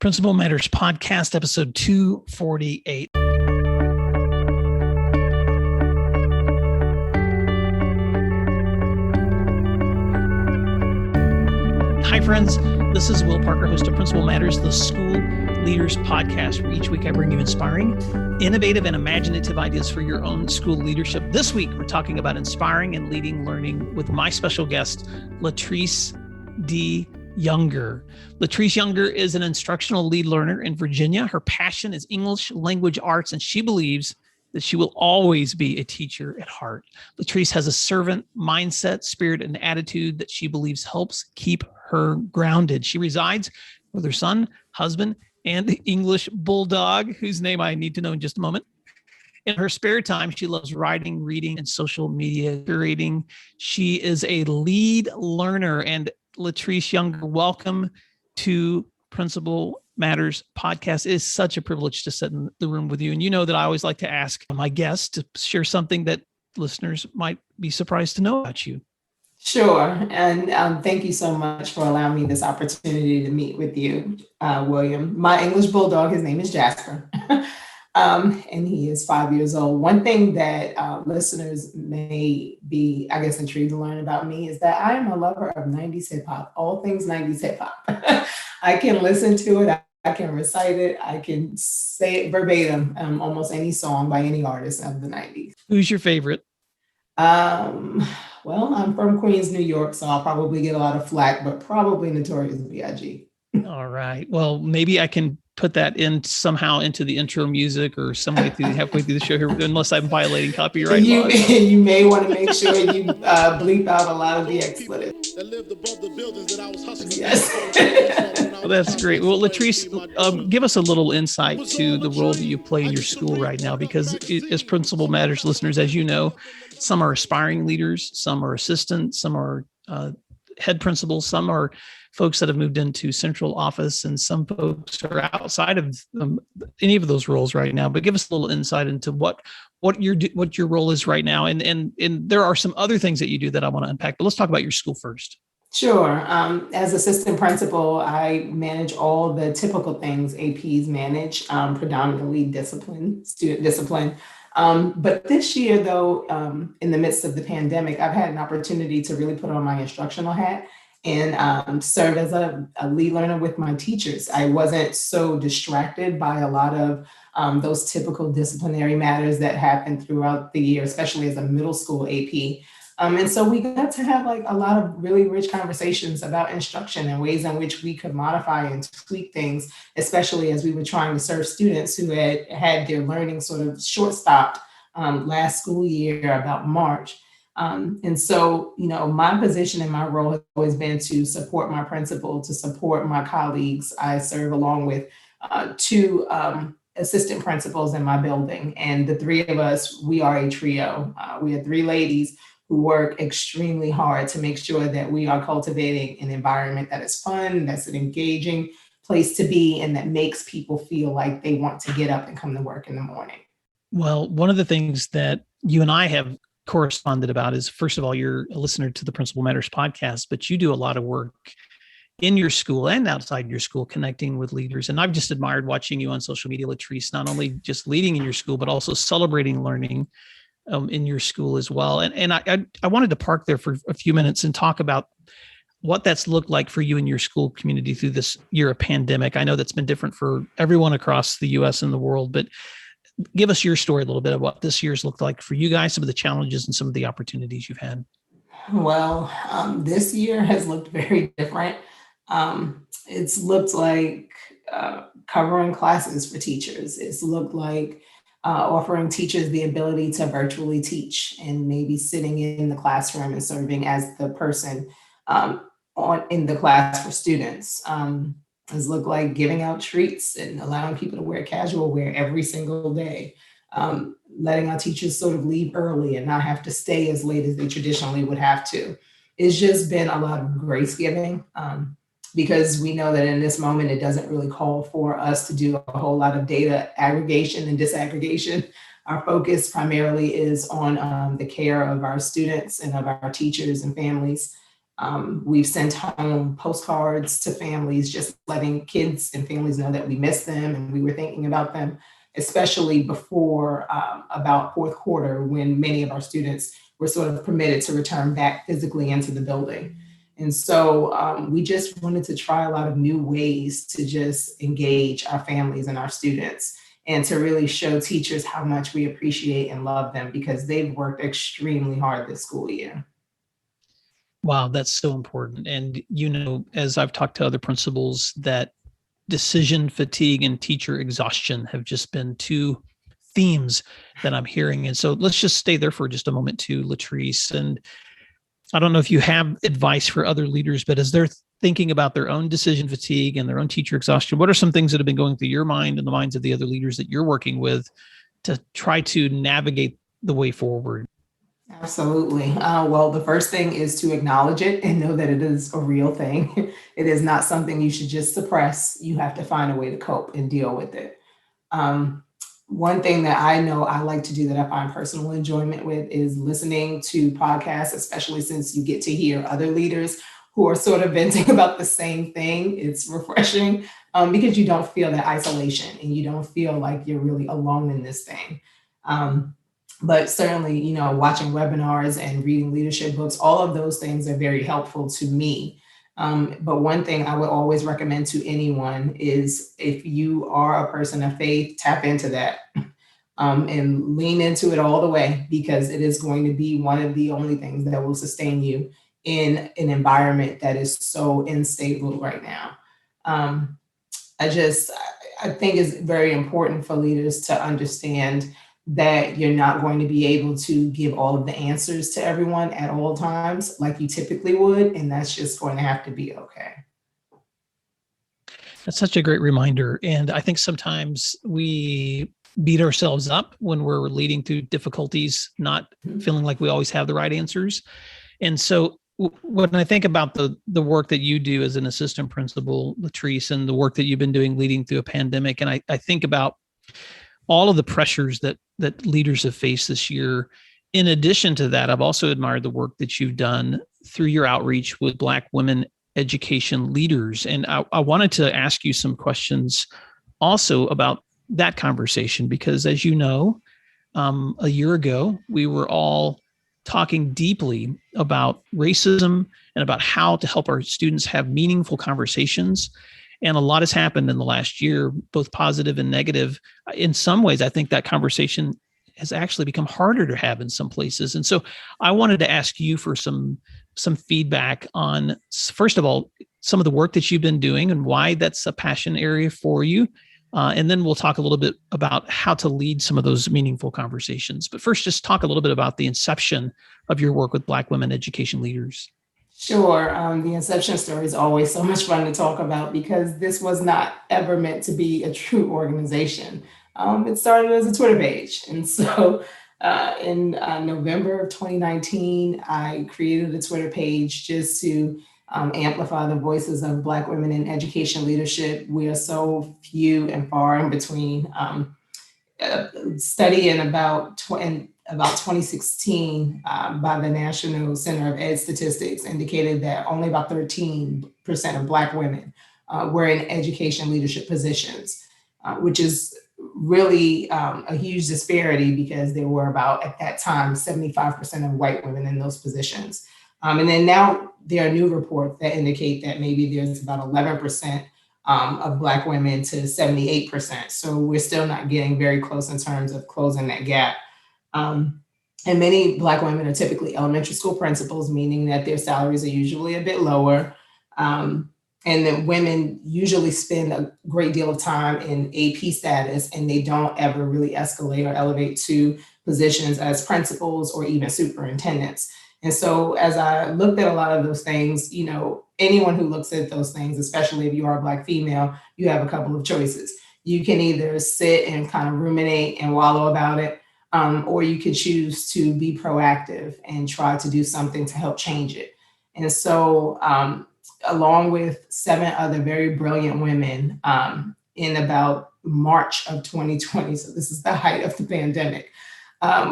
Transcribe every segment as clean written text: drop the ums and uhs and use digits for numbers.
Principal Matters Podcast, episode 248. Hi, friends. This is Will Parker, host of Principal Matters, the School Leaders Podcast, where each week I bring you inspiring, innovative, and imaginative ideas for your own school leadership. This week, we're talking about inspiring and leading learning with my special guest, Latrese D. Younger. Latrese Younger is an instructional lead learner in Virginia. Her passion is English language arts, and she believes that she will always be a teacher at heart. Latrese has a servant mindset, spirit, and attitude that she believes helps keep her grounded. She resides with her son, husband, and the English bulldog, whose name I need to know in just a moment. In her spare time, she loves writing, reading, and social media curating. She is a lead learner. And Latrese Younger, welcome to Principal Matters Podcast. It is such a privilege to sit in the room with you. And you know that I always like to ask my guests to share something that listeners might be surprised to know about you. Sure. And thank you so much for allowing me this opportunity to meet with you, William. My English bulldog, his name is Jasper, and he is 5 years old. One thing that listeners may be, I guess, intrigued to learn about me is that I am a lover of 90s hip hop, all things 90s hip hop. I can listen to it. I can recite it. I can say it verbatim, almost any song by any artist of the 90s. Who's your favorite? Well, I'm from Queens, New York, so I'll probably get a lot of flack, but probably Notorious B.I.G. All right. Well, maybe I can put that in somehow into the intro music or somewhere halfway through the show here, unless I'm violating copyright laws. You may want to make sure you bleep out a lot of the expletives. That lived above the buildings that I was hustling. Yes. Well, that's great. Well, Latrese, give us a little insight to the role that you play in your school right now, because as Principal Matters listeners, as you know, some are aspiring leaders, some are assistants, some are head principals, some are folks that have moved into central office, and some folks are outside of any of those roles right now. But give us a little insight into what your role is right now, and there are some other things that you do that I want to unpack. But let's talk about your school first. Sure. As assistant principal, I manage all the typical things APs manage, predominantly student discipline. But this year, though, in the midst of the pandemic, I've had an opportunity to really put on my instructional hat and serve as a lead learner with my teachers. I wasn't so distracted by a lot of those typical disciplinary matters that happen throughout the year, especially as a middle school AP. And so we got to have like a lot of really rich conversations about instruction and ways in which we could modify and tweak things, especially as we were trying to serve students who had their learning sort of short-stopped last school year, about March. And so, you know, my position and my role has always been to support my principal, to support my colleagues. I serve along with two assistant principals in my building. And the three of us, we are a trio. We are three ladies who work extremely hard to make sure that we are cultivating an environment that is fun, that's an engaging place to be, and that makes people feel like they want to get up and come to work in the morning. Well, one of the things that you and I have corresponded about is, first of all, you're a listener to the Principal Matters Podcast, but you do a lot of work in your school and outside your school connecting with leaders. And I've just admired watching you on social media, Latrese, not only just leading in your school, but also celebrating learning in your school as well. And I wanted to park there for a few minutes and talk about what that's looked like for you and your school community through this year of pandemic. I know that's been different for everyone across the U.S. and the world, but give us your story a little bit of what this year's looked like for you guys, some of the challenges and some of the opportunities you've had. Well, this year has looked very different. It's looked like covering classes for teachers. It's looked like offering teachers the ability to virtually teach and maybe sitting in the classroom and serving as the person in the class for students. It's looked like giving out treats and allowing people to wear casual wear every single day, letting our teachers sort of leave early and not have to stay as late as they traditionally would have to. It's just been a lot of grace giving. Because we know that in this moment, it doesn't really call for us to do a whole lot of data aggregation and disaggregation. Our focus primarily is on the care of our students and of our teachers and families. We've sent home postcards to families, just letting kids and families know that we miss them and we were thinking about them, especially before about fourth quarter, when many of our students were sort of permitted to return back physically into the building. And so we just wanted to try a lot of new ways to just engage our families and our students, and to really show teachers how much we appreciate and love them, because they've worked extremely hard this school year. Wow, that's so important. And, as I've talked to other principals, that decision fatigue and teacher exhaustion have just been two themes that I'm hearing. And so let's just stay there for just a moment too, Latrese. And I don't know if you have advice for other leaders, but as they're thinking about their own decision fatigue and their own teacher exhaustion, what are some things that have been going through your mind and the minds of the other leaders that you're working with to try to navigate the way forward? Absolutely. Well, the first thing is to acknowledge it and know that it is a real thing. It is not something you should just suppress. You have to find a way to cope and deal with it. Um, One thing that I know I like to do that I find personal enjoyment with is listening to podcasts, especially since you get to hear other leaders who are sort of venting about the same thing. It's refreshing because you don't feel that isolation and you don't feel like you're really alone in this thing. Um, but certainly, watching webinars and reading leadership books, all of those things are very helpful to me. But one thing I would always recommend to anyone is, if you are a person of faith, tap into that and lean into it all the way, because it is going to be one of the only things that will sustain you in an environment that is so unstable right now. Um, I think it's very important for leaders to understand that you're not going to be able to give all of the answers to everyone at all times like you typically would, and that's just going to have to be okay. That's such a great reminder. And I think sometimes we beat ourselves up when we're leading through difficulties, not feeling like we always have the right answers. And so when I think about the work that you do as an assistant principal, Latrese, and the work that you've been doing leading through a pandemic, and I think about all of the pressures that leaders have faced this year. In addition to that, I've also admired the work that you've done through your outreach with Black women education leaders. And I wanted to ask you some questions also about that conversation, because as you know, a year ago, we were all talking deeply about racism and about how to help our students have meaningful conversations. And a lot has happened in the last year, both positive and negative. In some ways, I think that conversation has actually become harder to have in some places. And so I wanted to ask you for some feedback on, first of all, some of the work that you've been doing and why that's a passion area for you. And then we'll talk a little bit about how to lead some of those meaningful conversations. But first, just talk a little bit about the inception of your work with Black women education leaders. Sure. The inception story is always so much fun to talk about, because this was not ever meant to be a true organization. It started as a Twitter page. And so in November of 2019, I created a Twitter page just to amplify the voices of Black women in education leadership. We are so few and far in between. Study in about 2016 by the National Center of Ed Statistics indicated that only about 13% of Black women were in education leadership positions, which is really a huge disparity, because there were about, at that time, 75% of white women in those positions. And then now there are new reports that indicate that maybe there's about 11% of Black women to 78%. So we're still not getting very close in terms of closing that gap. And many Black women are typically elementary school principals, meaning that their salaries are usually a bit lower. And that women usually spend a great deal of time in AP status, and they don't ever really escalate or elevate to positions as principals or even superintendents. And so as I looked at a lot of those things, anyone who looks at those things, especially if you are a Black female, you have a couple of choices. You can either sit and kind of ruminate and wallow about it, or you could choose to be proactive and try to do something to help change it. And so along with 7 other very brilliant women in about March of 2020, so this is the height of the pandemic,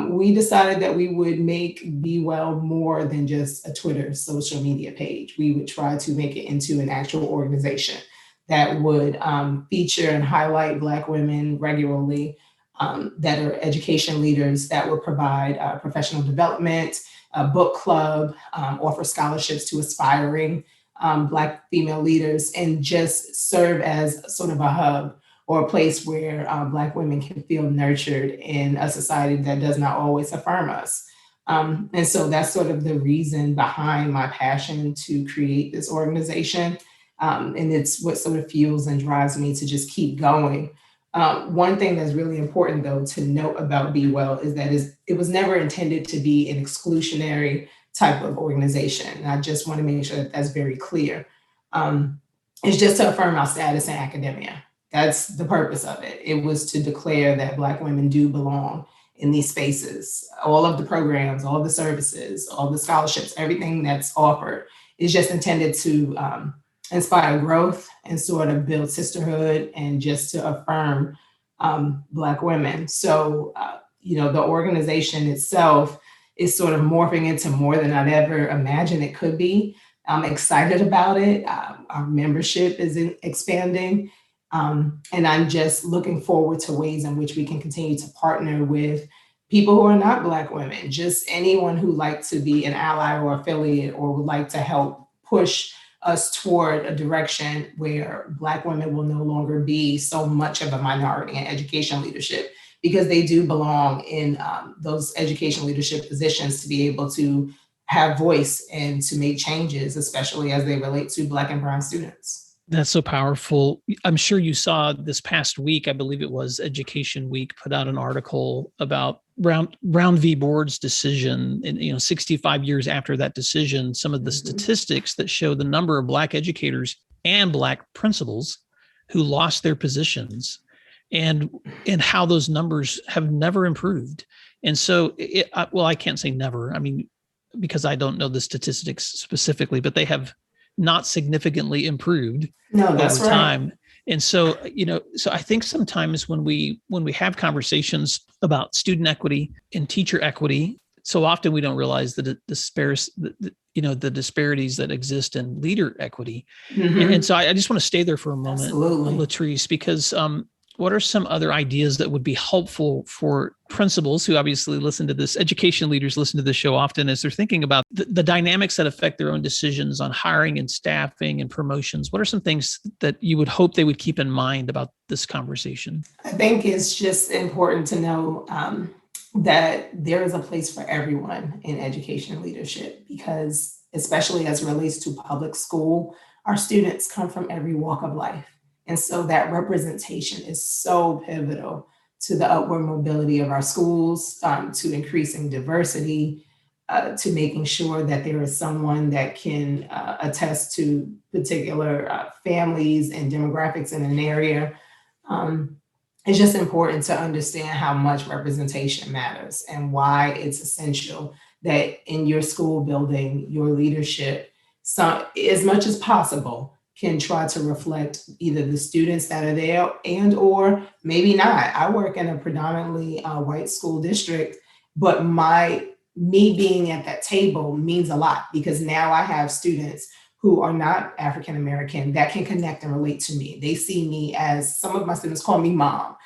we decided that we would make Be Well more than just a Twitter social media page. We would try to make it into an actual organization that would feature and highlight Black women regularly, that are education leaders, that would provide professional development, a book club, offer scholarships to aspiring Black female leaders, and just serve as sort of a hub or a place where Black women can feel nurtured in a society that does not always affirm us. And so that's sort of the reason behind my passion to create this organization. And it's what sort of fuels and drives me to just keep going. One thing that's really important, though, to note about Be Well is that it was never intended to be an exclusionary type of organization. And I just want to make sure that that's very clear. It's just to affirm our status in academia. That's the purpose of it. It was to declare that Black women do belong in these spaces. All of the programs, all the services, all the scholarships, everything that's offered is just intended to inspire growth and sort of build sisterhood and just to affirm Black women. So, the organization itself is sort of morphing into more than I'd ever imagined it could be. I'm excited about it. Our membership is expanding. And I'm just looking forward to ways in which we can continue to partner with people who are not Black women, just anyone who likes to be an ally or affiliate or would like to help push us toward a direction where Black women will no longer be so much of a minority in education leadership, because they do belong in those education leadership positions to be able to have voice and to make changes, especially as they relate to Black and brown students. That's so powerful. I'm sure you saw this past week, I believe it was Education Week, put out an article about Brown v. Board's decision. And, 65 years after that decision, some of the statistics that show the number of Black educators and Black principals who lost their positions, and how those numbers have never improved. And so, I can't say never, because I don't know the statistics specifically, but they have not significantly improved over time. Right. And so, so I think sometimes when we have conversations about student equity and teacher equity, so often we don't realize the disparities that exist in leader equity. Mm-hmm. And so I just want to stay there for a moment, absolutely, Latrese, because what are some other ideas that would be helpful for principals who obviously listen to this, education leaders listen to this show often as they're thinking about the dynamics that affect their own decisions on hiring and staffing and promotions? What are some things that you would hope they would keep in mind about this conversation? I think it's just important to know that there is a place for everyone in education and leadership, because especially as it relates to public school, our students come from every walk of life. And so that representation is so pivotal to the upward mobility of our schools, to increasing diversity, to making sure that there is someone that can attest to particular families and demographics in an area. It's just important to understand how much representation matters and why it's essential that in your school building, your leadership, as much as possible, can try to reflect either the students that are there and or maybe not. I work in a predominantly white school district, but me being at that table means a lot, because now I have students who are not African American that can connect and relate to me. They see me as, some of my students call me mom.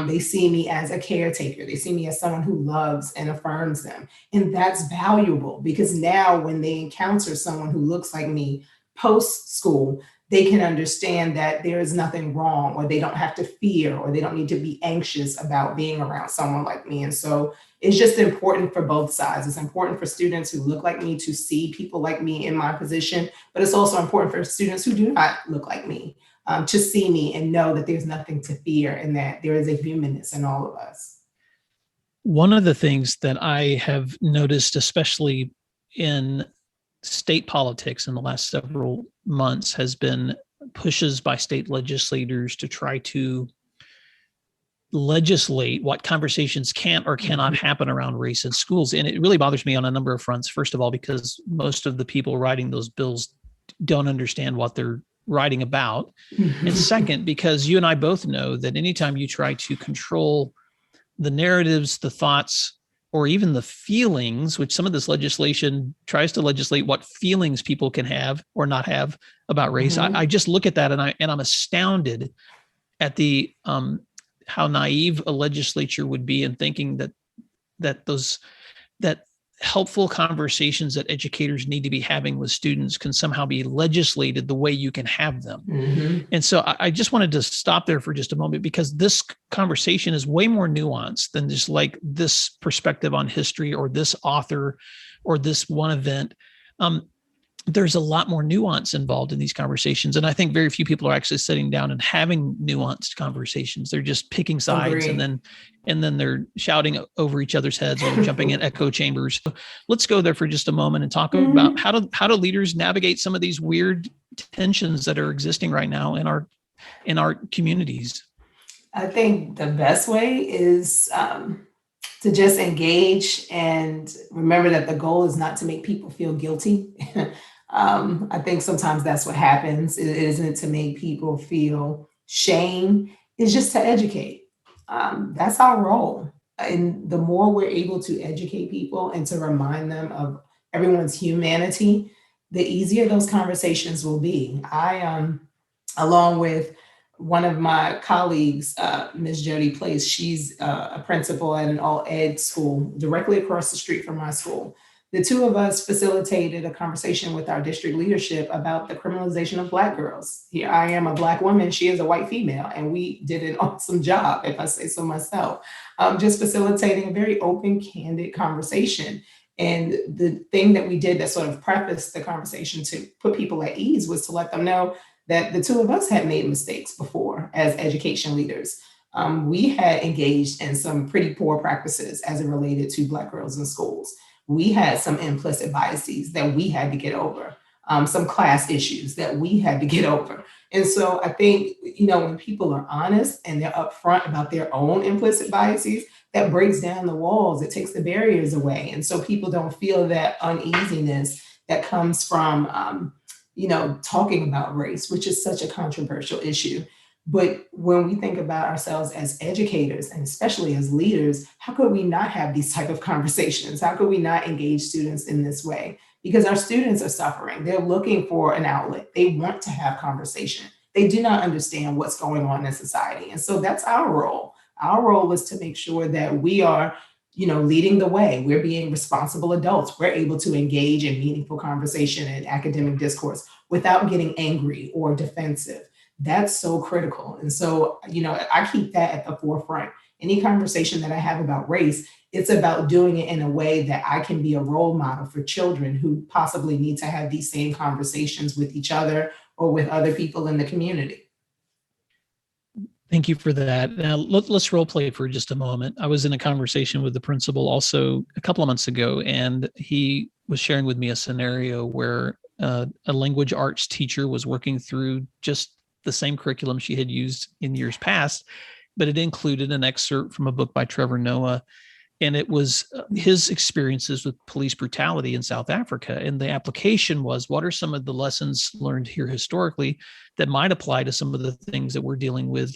They see me as a caretaker. They see me as someone who loves and affirms them. And that's valuable, because now when they encounter someone who looks like me post-school, they can understand that there is nothing wrong, or they don't have to fear, or they don't need to be anxious about being around someone like me. And so it's just important for both sides. It's important for students who look like me to see people like me in my position, but it's also important for students who do not look like me to see me and know that there's nothing to fear and that there is a humanness in all of us. One of the things that I have noticed, especially in state politics in the last several months, has been pushes by state legislators to try to legislate what conversations can or cannot happen around race in schools. And it really bothers me on a number of fronts. First of all, because most of the people writing those bills don't understand what they're writing about. And second, because you and I both know that anytime you try to control the narratives, the thoughts, or even the feelings, which some of this legislation tries to legislate what feelings people can have or not have about race. I just look at that and I'm astounded at the how naive a legislature would be in thinking that helpful conversations that educators need to be having with students can somehow be legislated the way you can have them. And so I just wanted to stop there for just a moment, because this conversation is way more nuanced than just like this perspective on history or this author or this one event. There's a lot more nuance involved in these conversations. And I think very few people are actually sitting down and having nuanced conversations. They're just picking sides and then they're shouting over each other's heads or jumping in echo chambers. So let's go there for just a moment and talk about how do leaders navigate some of these weird tensions that are existing right now in our communities. I think the best way is to just engage and remember that the goal is not to make people feel guilty. I think sometimes that's what happens. It isn't to make people feel shame. It's just to educate. That's our role. And the more we're able to educate people and to remind them of everyone's humanity, the easier those conversations will be. Along with one of my colleagues, Ms. Jody Place, she's a principal at an all-ed school directly across the street from my school. The two of us facilitated a conversation with our district leadership about the criminalization of Black girls. Here I am, a Black woman, she is a white female, and we did an awesome job, if I say so myself, just facilitating a very open, candid conversation. And the thing that we did that sort of prefaced the conversation to put people at ease was to let them know that the two of us had made mistakes before as education leaders. We had engaged in some pretty poor practices as it related to Black girls in schools. We had some implicit biases that we had to get over, some class issues that we had to get over. And so I think, when people are honest and they're upfront about their own implicit biases, that breaks down the walls, it takes the barriers away. And so people don't feel that uneasiness that comes from, talking about race, which is such a controversial issue. But when we think about ourselves as educators, and especially as leaders, how could we not have these type of conversations? How could we not engage students in this way? Because our students are suffering. They're looking for an outlet. They want to have conversation. They do not understand what's going on in society. And so that's our role. Our role is to make sure that we are, leading the way. We're being responsible adults. We're able to engage in meaningful conversation and academic discourse without getting angry or defensive. That's so critical. And so, I keep that at the forefront. Any conversation that I have about race, it's about doing it in a way that I can be a role model for children who possibly need to have these same conversations with each other or with other people in the community. Thank you for that. Now, let's role play for just a moment. I was in a conversation with the principal also a couple of months ago, and he was sharing with me a scenario where a language arts teacher was working through just the same curriculum she had used in years past, but it included an excerpt from a book by Trevor Noah. And it was his experiences with police brutality in South Africa. And the application was, what are some of the lessons learned here historically that might apply to some of the things that we're dealing with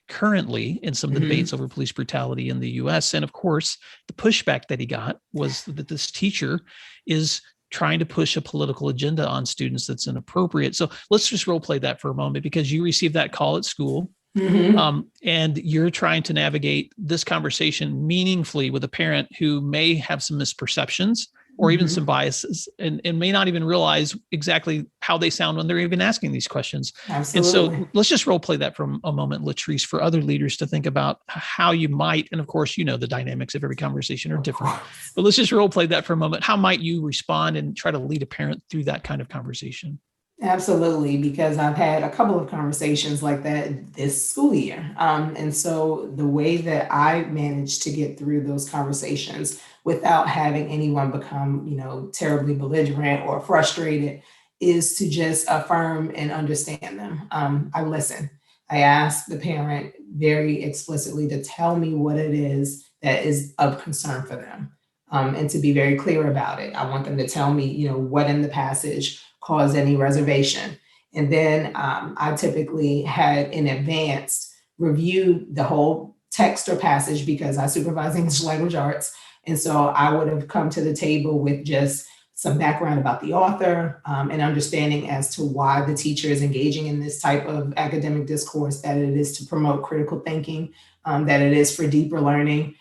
currently in some of the debates over police brutality in the US? And of course, the pushback that he got was that this teacher is trying to push a political agenda on students that's inappropriate. So let's just role play that for a moment, because you received that call at school. And you're trying to navigate this conversation meaningfully with a parent who may have some misperceptions or even some biases and may not even realize exactly how they sound when they're even asking these questions. Absolutely. And so let's just role play that for a moment, Latrese, for other leaders to think about how you might, and of course, the dynamics of every conversation are different, but let's just role play that for a moment. How might you respond and try to lead a parent through that kind of conversation? Absolutely, because I've had a couple of conversations like that this school year. And so the way that I managed to get through those conversations without having anyone become, terribly belligerent or frustrated is to just affirm and understand them. I listen. I ask the parent very explicitly to tell me what it is that is of concern for them, and to be very clear about it. I want them to tell me, what in the passage caused any reservation. And then I typically had in advance reviewed the whole text or passage because I supervise English language arts. And so I would have come to the table with just some background about the author, and understanding as to why the teacher is engaging in this type of academic discourse, that it is to promote critical thinking, that it is for deeper learning.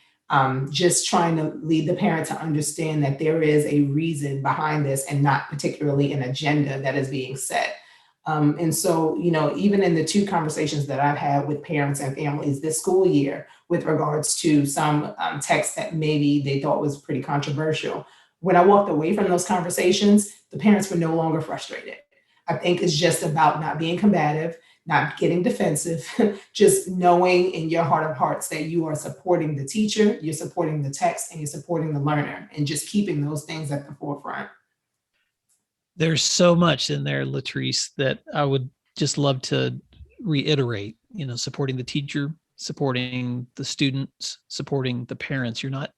Just trying to lead the parent to understand that there is a reason behind this and not particularly an agenda that is being set. And so, even in the two conversations that I've had with parents and families this school year with regards to some text that maybe they thought was pretty controversial, when I walked away from those conversations, the parents were no longer frustrated. I think it's just about not being combative, not getting defensive, just knowing in your heart of hearts that you are supporting the teacher, you're supporting the text, and you're supporting the learner, and just keeping those things at the forefront. There's so much in there, Latrese, that I would just love to reiterate, supporting the teacher, supporting the students, supporting the parents. You're not,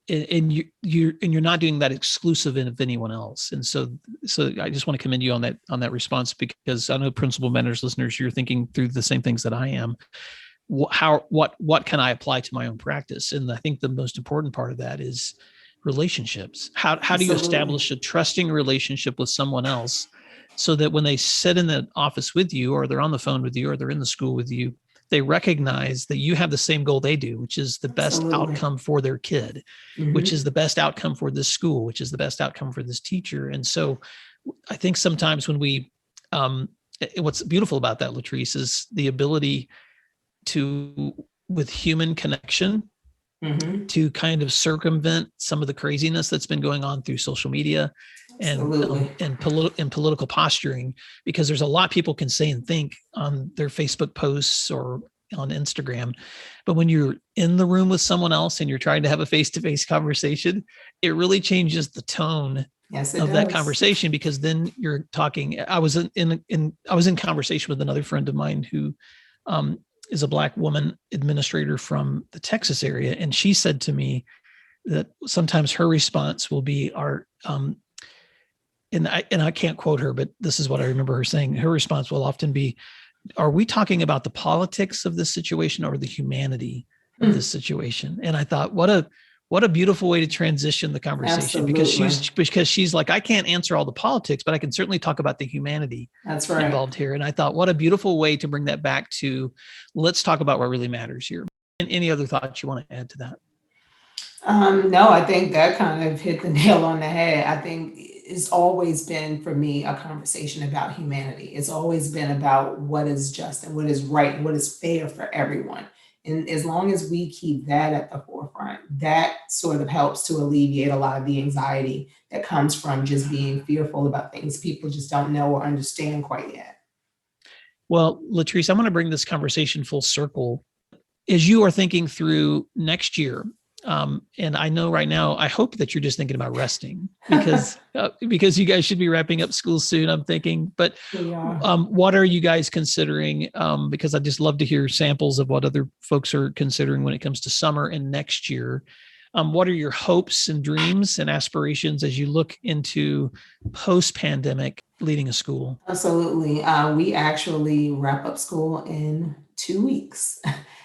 and you're not doing that exclusive of anyone else. And so I just want to commend you on that response, because I know Principal Matters listeners, you're thinking through the same things that I am. What can I apply to my own practice? And I think the most important part of that is relationships. How do you establish a trusting relationship with someone else so that when they sit in the office with you, or they're on the phone with you, or they're in the school with you, they recognize that you have the same goal they do, which is the best outcome for their kid, which is the best outcome for this school, which is the best outcome for this teacher. And so I think sometimes when what's beautiful about that, Latrese, is the ability to, with human connection, to kind of circumvent some of the craziness that's been going on through social media and political posturing, because there's a lot people can say and think on their Facebook posts or on Instagram. But when you're in the room with someone else and you're trying to have a face-to-face conversation, it really changes the tone of that conversation, because then you're talking. I was in conversation with another friend of mine who is a Black woman administrator from the Texas area. And she said to me that sometimes her response will be and I can't quote her, but this is what I remember her saying. Her response will often be, are we talking about the politics of this situation or the humanity of this situation? And I thought, what a beautiful way to transition the conversation. Absolutely. because she's like, I can't answer all the politics, but I can certainly talk about the humanity involved here. And I thought, what a beautiful way to bring that back to, let's talk about what really matters here. And any other thoughts you want to add to that? No, I think that kind of hit the nail on the head. I think it's always been, for me, a conversation about humanity. It's always been about what is just and what is right and what is fair for everyone. And as long as we keep that at the forefront, that sort of helps to alleviate a lot of the anxiety that comes from just being fearful about things people just don't know or understand quite yet. Well, Latrese, I'm going to bring this conversation full circle. As you are thinking through next year, and I know right now, I hope that you're just thinking about resting, because you guys should be wrapping up school soon, I'm thinking. But what are you guys considering? Because I'd just love to hear samples of what other folks are considering when it comes to summer and next year. What are your hopes and dreams and aspirations as you look into post-pandemic leading a school? Absolutely. We actually wrap up school in 2 weeks.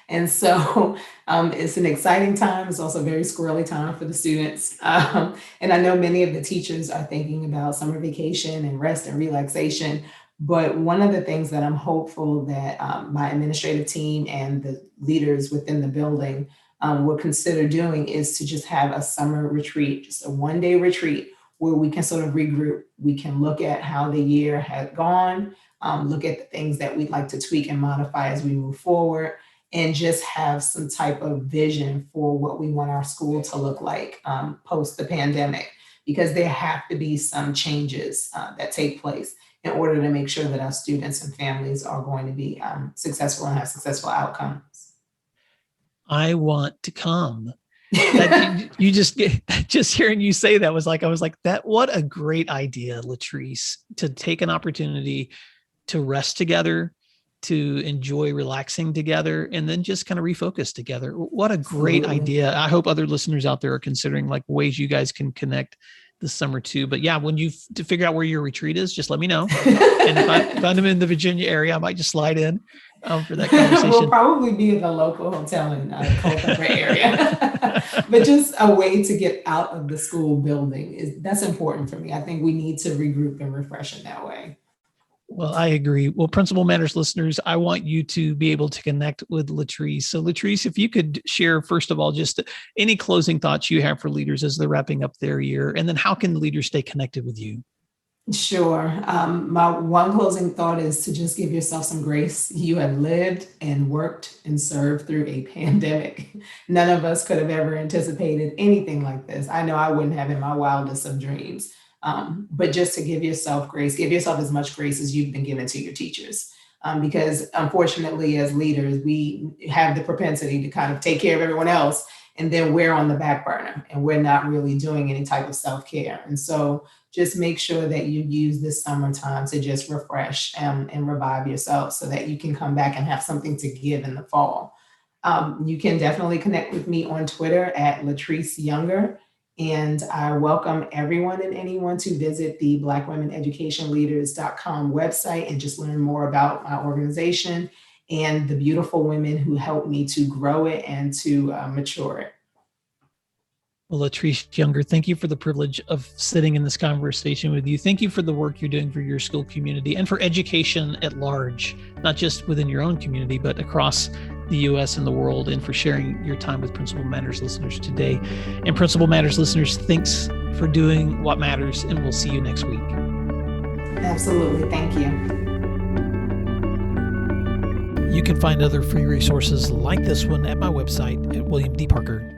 And so it's an exciting time. It's also a very squirrely time for the students. And I know many of the teachers are thinking about summer vacation and rest and relaxation. But one of the things that I'm hopeful that my administrative team and the leaders within the building will consider doing is to just have a summer retreat, just a one-day retreat where we can sort of regroup. We can look at how the year had gone, look at the things that we'd like to tweak and modify as we move forward, and just have some type of vision for what we want our school to look like post the pandemic, because there have to be some changes that take place in order to make sure that our students and families are going to be successful and have successful outcomes. I want to come. You just hearing you say that was like, I was like, what a great idea, Latrese, to take an opportunity to rest together, to enjoy relaxing together, and then just kind of refocus together. What a great idea. I hope other listeners out there are considering like ways you guys can connect this summer too. But yeah, when to figure out where your retreat is, just let me know. And if I'm in the Virginia area, I might just slide in for that conversation. We'll probably be in the local hotel in Culpeper area. But just a way to get out of the school building that's important for me. I think we need to regroup and refresh in that way. Well, I agree. Well, Principal Matters listeners, I want you to be able to connect with Latrese. So Latrese, if you could share, first of all, just any closing thoughts you have for leaders as they're wrapping up their year, and then how can leaders stay connected with you? Sure. My one closing thought is to just give yourself some grace. You have lived and worked and served through a pandemic. None of us could have ever anticipated anything like this. I know I wouldn't have in my wildest of dreams. But just to give yourself grace, give yourself as much grace as you've been given to your teachers. Because unfortunately, as leaders, we have the propensity to kind of take care of everyone else, and then we're on the back burner and we're not really doing any type of self-care. And so just make sure that you use this summertime to just refresh and revive yourself so that you can come back and have something to give in the fall. You can definitely connect with me on Twitter at Latrese Younger. And I welcome everyone and anyone to visit the blackwomeneducationleaders.com website and just learn more about my organization and the beautiful women who helped me to grow it and to mature it. Well, Latrese Younger, thank you for the privilege of sitting in this conversation with you. Thank you for the work you're doing for your school community and for education at large, not just within your own community, but across the U.S. and the world, and for sharing your time with Principal Matters listeners today. And Principal Matters listeners, thanks for doing what matters, and we'll see you next week. Absolutely. Thank you. You can find other free resources like this one at my website at williamdparker.com.